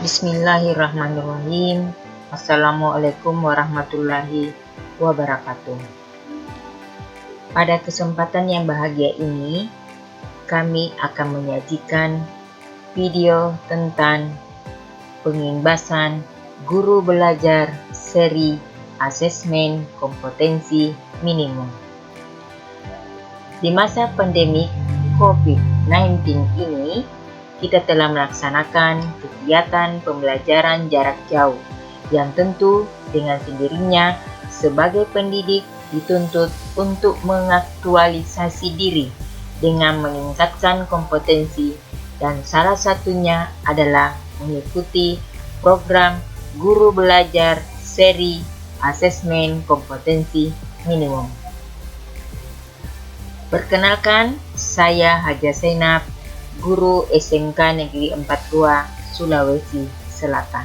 Bismillahirrahmanirrahim. Assalamualaikum warahmatullahi wabarakatuh. Pada kesempatan yang bahagia ini, kami akan menyajikan video tentang pengimbasan guru belajar seri asesmen kompetensi minimum. Di masa pandemik COVID-19 ini, kita telah melaksanakan kegiatan pembelajaran jarak jauh yang tentu dengan sendirinya sebagai pendidik dituntut untuk mengaktualisasi diri dengan meningkatkan kompetensi, dan salah satunya adalah mengikuti program guru belajar seri asesmen kompetensi minimum. Perkenalkan, saya Haja Zainab, guru SMK Negeri 42 Sulawesi Selatan.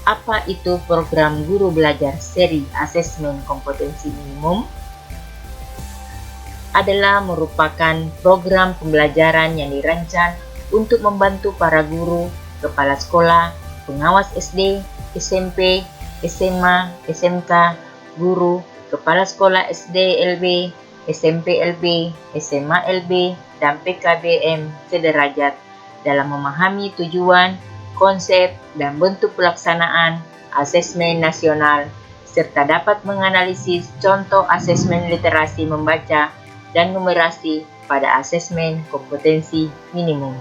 Apa itu program guru belajar seri asesmen kompetensi minimum? Adalah merupakan program pembelajaran yang dirancang untuk membantu para guru, kepala sekolah, pengawas SD, SMP, SMA, SMK, guru, kepala sekolah SD LB, SMP LB, SMA LB, dan PKBM sederajat dalam memahami tujuan, konsep, dan bentuk pelaksanaan asesmen nasional, serta dapat menganalisis contoh asesmen literasi membaca dan numerasi pada asesmen kompetensi minimum.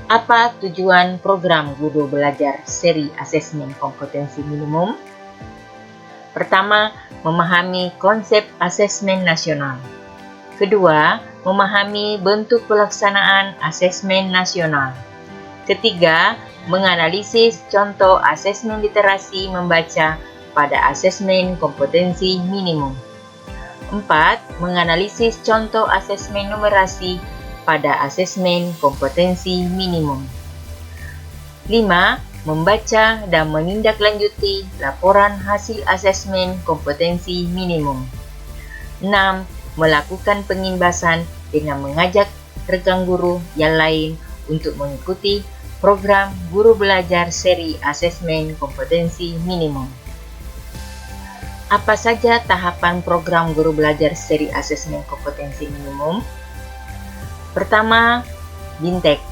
Apa tujuan program guru belajar seri asesmen kompetensi minimum? Pertama, memahami konsep asesmen nasional. Kedua, memahami bentuk pelaksanaan asesmen nasional. Ketiga, menganalisis contoh asesmen literasi membaca pada asesmen kompetensi minimum. 4. Menganalisis contoh asesmen numerasi pada asesmen kompetensi minimum. 5. Membaca dan menindaklanjuti laporan hasil asesmen kompetensi minimum. 6. Melakukan pengimbasan dengan mengajak rekan guru yang lain untuk mengikuti program guru belajar seri asesmen kompetensi minimum. Apa saja tahapan program guru belajar seri asesmen kompetensi minimum? Pertama, Bintek.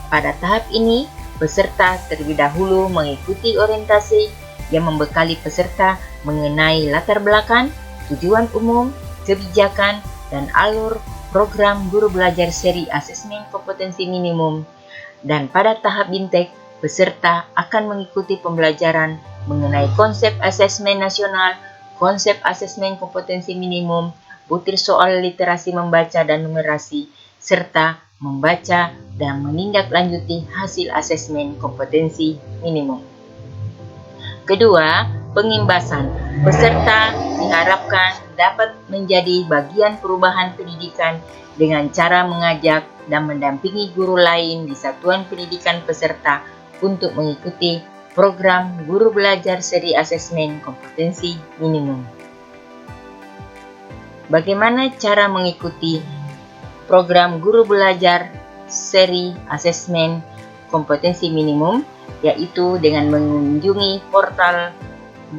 Pada tahap ini, peserta terlebih dahulu mengikuti orientasi yang membekali peserta mengenai latar belakang, tujuan umum, kebijakan, dan alur program guru belajar seri asesmen kompetensi minimum. Dan pada tahap Bintek, peserta akan mengikuti pembelajaran mengenai konsep asesmen nasional, konsep asesmen kompetensi minimum, butir soal literasi membaca dan numerasi, serta membaca dan menindaklanjuti hasil asesmen kompetensi minimum. Kedua, pengimbasan. Peserta diharapkan dapat menjadi bagian perubahan pendidikan dengan cara mengajak dan mendampingi guru lain di satuan pendidikan peserta untuk mengikuti program guru belajar seri asesmen kompetensi minimum. Bagaimana cara mengikuti program guru belajar seri asesmen kompetensi minimum? Yaitu dengan mengunjungi portal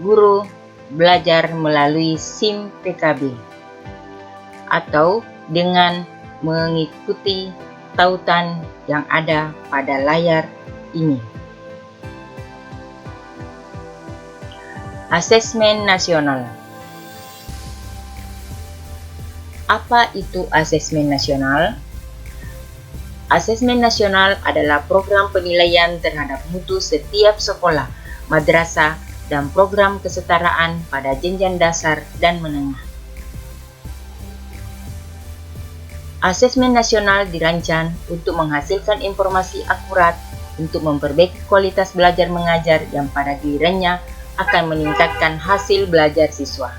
guru belajar melalui SIM PKB atau dengan mengikuti tautan yang ada pada layar ini. Asesmen nasional. Apa itu asesmen nasional? Asesmen nasional adalah program penilaian terhadap mutu setiap sekolah, madrasah, dan program kesetaraan pada jenjang dasar dan menengah. Asesmen nasional dirancang untuk menghasilkan informasi akurat untuk memperbaiki kualitas belajar mengajar yang pada gilirannya akan meningkatkan hasil belajar siswa.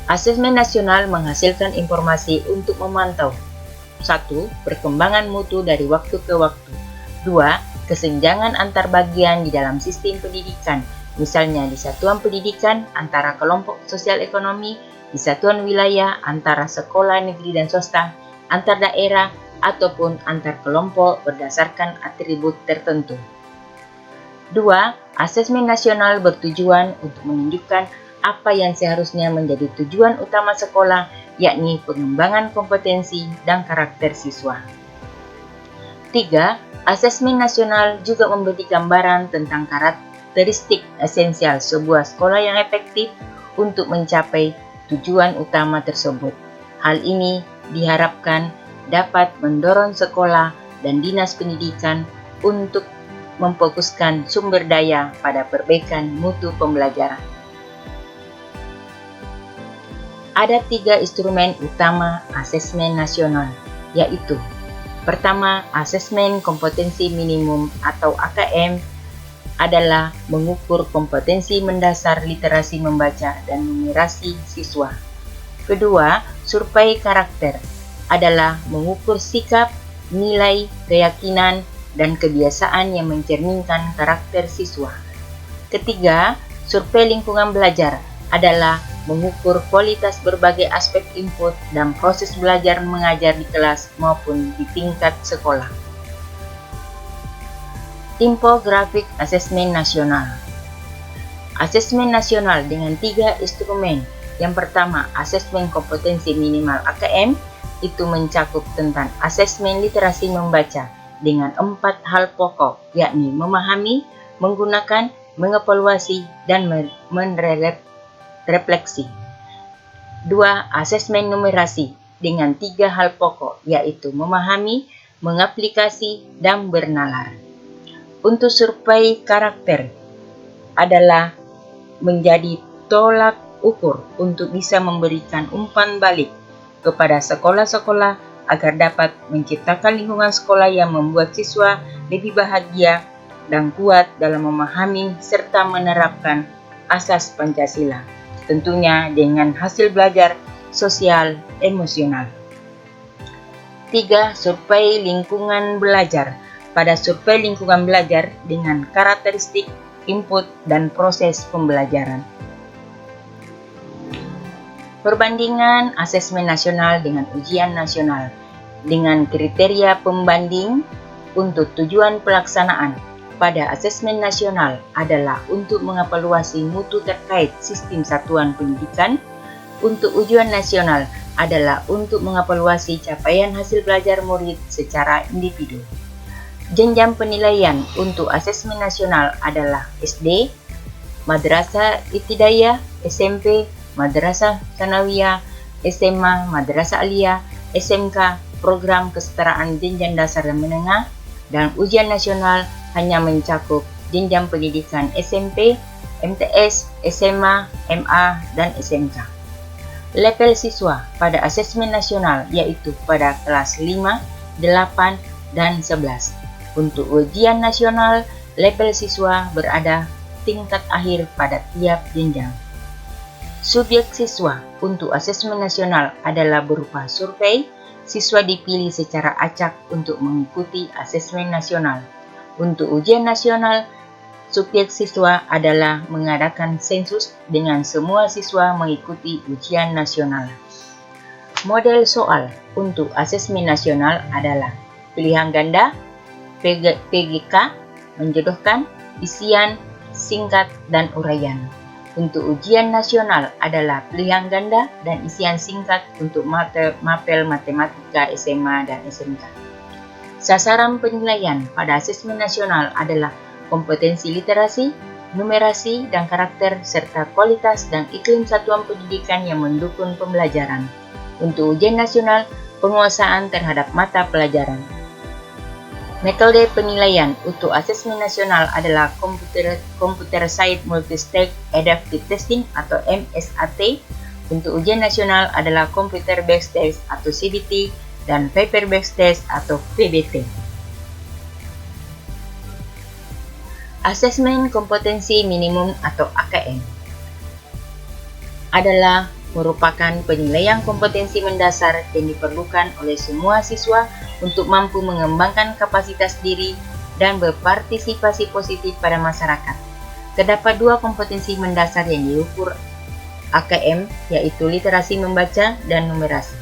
Asesmen nasional menghasilkan informasi untuk memantau 1. Perkembangan mutu dari waktu ke waktu. 2. Kesenjangan antar bagian di dalam sistem pendidikan, misalnya di satuan pendidikan antara kelompok sosial ekonomi, di satuan wilayah antara sekolah negeri dan swasta, antar daerah, ataupun antar kelompok berdasarkan atribut tertentu. 2. Asesmen nasional bertujuan untuk menunjukkan apa yang seharusnya menjadi tujuan utama sekolah, yakni pengembangan kompetensi dan karakter siswa. 3. Asesmen nasional juga memberi gambaran tentang karakteristik esensial sebuah sekolah yang efektif untuk mencapai tujuan utama tersebut. Hal ini diharapkan dapat mendorong sekolah dan dinas pendidikan untuk memfokuskan sumber daya pada perbaikan mutu pembelajaran. Ada 3 instrumen utama asesmen nasional, yaitu: pertama, asesmen kompetensi minimum atau AKM adalah mengukur kompetensi mendasar literasi membaca dan numerasi siswa. Kedua, survei karakter adalah mengukur sikap, nilai, keyakinan, dan kebiasaan yang mencerminkan karakter siswa. Ketiga, survei lingkungan belajar adalah mengukur kualitas berbagai aspek input dan proses belajar mengajar di kelas maupun di tingkat sekolah. Infografik asesmen nasional. Asesmen nasional dengan 3 instrumen. Yang pertama, asesmen kompetensi minimal AKM, itu mencakup tentang asesmen literasi membaca dengan 4 hal pokok, yakni memahami, menggunakan, mengevaluasi, dan refleksi. 2. Asesmen numerasi dengan 3 hal pokok, yaitu memahami, mengaplikasi, dan bernalar. Untuk survei karakter adalah menjadi tolak ukur untuk bisa memberikan umpan balik kepada sekolah-sekolah agar dapat menciptakan lingkungan sekolah yang membuat siswa lebih bahagia dan kuat dalam memahami serta menerapkan asas Pancasila. Tentunya dengan hasil belajar sosial emosional. 3. Survei lingkungan belajar. Pada survei lingkungan belajar dengan karakteristik, input, dan proses pembelajaran. Perbandingan asesmen nasional dengan ujian nasional dengan kriteria pembanding untuk tujuan pelaksanaan pada asesmen nasional adalah untuk mengevaluasi mutu terkait sistem satuan pendidikan. Untuk ujian nasional adalah untuk mengevaluasi capaian hasil belajar murid secara individu. Jenjang penilaian untuk asesmen nasional adalah SD, Madrasah Ibtidaiyah, SMP, Madrasah Tsanawiyah, SMA, Madrasah Aliyah, SMK, program kesetaraan jenjang dasar dan menengah, dan ujian nasional hanya mencakup jenjang pendidikan SMP, MTS, SMA, MA, dan SMK. Level siswa pada asesmen nasional yaitu pada kelas 5, 8, dan 11. Untuk ujian nasional, level siswa berada tingkat akhir pada tiap jenjang. Subjek siswa untuk asesmen nasional adalah berupa survei. Siswa dipilih secara acak untuk mengikuti asesmen nasional. Untuk ujian nasional, subjek siswa adalah mengadakan sensus dengan semua siswa mengikuti ujian nasional. Model soal untuk asesmen nasional adalah pilihan ganda, PGK, menjodohkan, isian, singkat, dan uraian. Untuk ujian nasional adalah pilihan ganda dan isian singkat untuk mapel matematika SMA dan SMK. Sasaran penilaian pada asesmen nasional adalah kompetensi literasi, numerasi, dan karakter, serta kualitas dan iklim satuan pendidikan yang mendukung pembelajaran. Untuk ujian nasional, penguasaan terhadap mata pelajaran. Metode penilaian untuk asesmen nasional adalah Computer-Side Multi-Stage Adaptive Testing atau MSAT. Untuk ujian nasional adalah Computer Based Test atau CBT dan Paper Based Test atau PBT. Asesmen kompetensi minimum atau AKM adalah merupakan penilaian kompetensi mendasar yang diperlukan oleh semua siswa untuk mampu mengembangkan kapasitas diri dan berpartisipasi positif pada masyarakat. Terdapat 2 kompetensi mendasar yang diukur AKM, yaitu literasi membaca dan numerasi.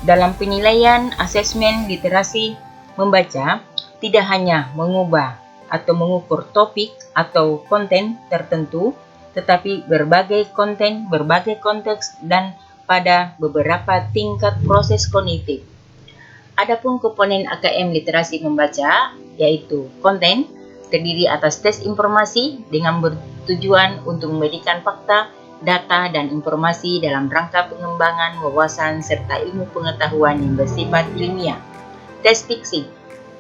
Dalam penilaian asesmen literasi membaca, tidak hanya mengubah atau mengukur topik atau konten tertentu, tetapi berbagai konten, berbagai konteks, dan pada beberapa tingkat proses kognitif. Adapun komponen AKM literasi membaca, yaitu konten, terdiri atas tes informasi dengan bertujuan untuk memberikan fakta, data, dan informasi dalam rangka pengembangan wawasan serta ilmu pengetahuan yang bersifat ilmiah. Tes fiksi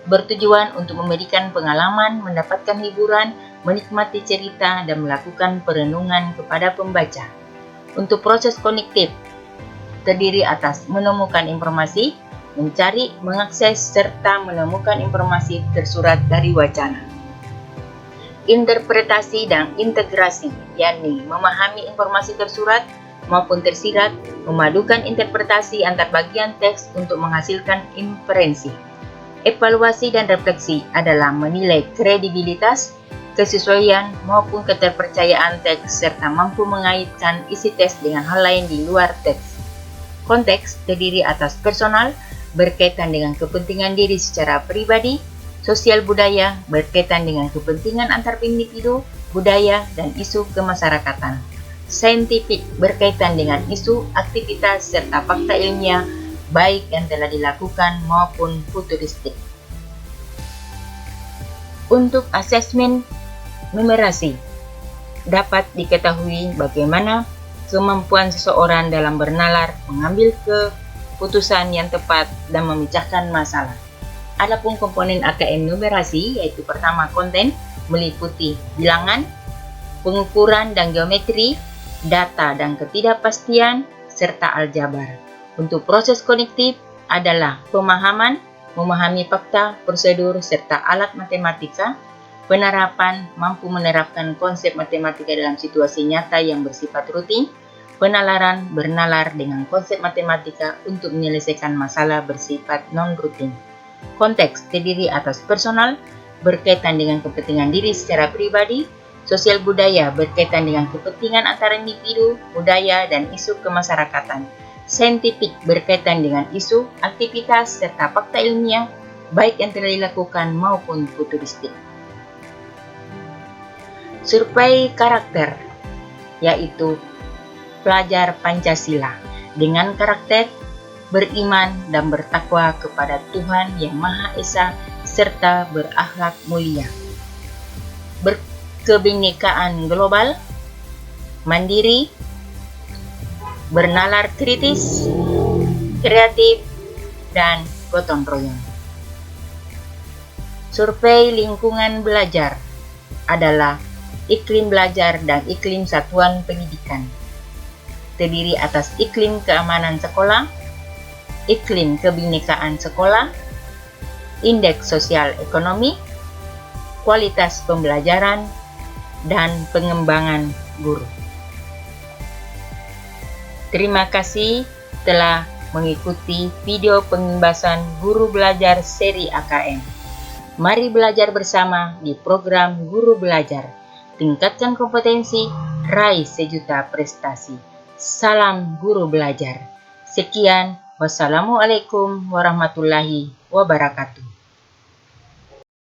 bertujuan untuk memberikan pengalaman, mendapatkan hiburan, menikmati cerita, dan melakukan perenungan kepada pembaca. Untuk proses kognitif, terdiri atas menemukan informasi, mencari, mengakses, serta menemukan informasi tersurat dari wacana. Interpretasi dan integrasi, yakni memahami informasi tersurat maupun tersirat, memadukan interpretasi antar bagian teks untuk menghasilkan inferensi. Evaluasi dan refleksi adalah menilai kredibilitas, kesesuaian maupun keterpercayaan teks serta mampu mengaitkan isi teks dengan hal lain di luar teks. Konteks terdiri atas personal, berkaitan dengan kepentingan diri secara pribadi, sosial budaya, berkaitan dengan kepentingan antar individu, budaya, dan isu kemasyarakatan. Saintifik, berkaitan dengan isu, aktivitas, serta fakta ilmiah, baik yang telah dilakukan maupun futuristik. Untuk asesmen numerasi, dapat diketahui bagaimana kemampuan seseorang dalam bernalar, mengambil keputusan yang tepat, dan memecahkan masalah. Adapun komponen AKM numerasi, yaitu pertama konten, meliputi bilangan, pengukuran dan geometri, data dan ketidakpastian, serta aljabar. Untuk proses kognitif adalah pemahaman, memahami fakta, prosedur, serta alat matematika, penerapan, mampu menerapkan konsep matematika dalam situasi nyata yang bersifat rutin, penalaran, bernalar dengan konsep matematika untuk menyelesaikan masalah bersifat non-rutin. Konteks terdiri atas personal, berkaitan dengan kepentingan diri secara pribadi, sosial budaya berkaitan dengan kepentingan antara individu, budaya, dan isu kemasyarakatan. Saintifik berkaitan dengan isu, aktivitas, serta fakta ilmiah, baik yang telah dilakukan maupun futuristik. Survei karakter, yaitu pelajar Pancasila dengan karakter beriman dan bertakwa kepada Tuhan Yang Maha Esa serta berakhlak mulia. Berkebinekaan global, mandiri, bernalar kritis, kreatif, dan gotong royong. Survei lingkungan belajar adalah iklim belajar dan iklim satuan pendidikan. Terdiri atas iklim keamanan sekolah, iklim kebinekaan sekolah, indeks sosial ekonomi, kualitas pembelajaran, dan pengembangan guru. Terima kasih telah mengikuti video pengimbasan Guru Belajar seri AKM. Mari belajar bersama di program Guru Belajar. Tingkatkan kompetensi, raih sejuta prestasi. Salam Guru Belajar. Sekian, wassalamualaikum warahmatullahi wabarakatuh.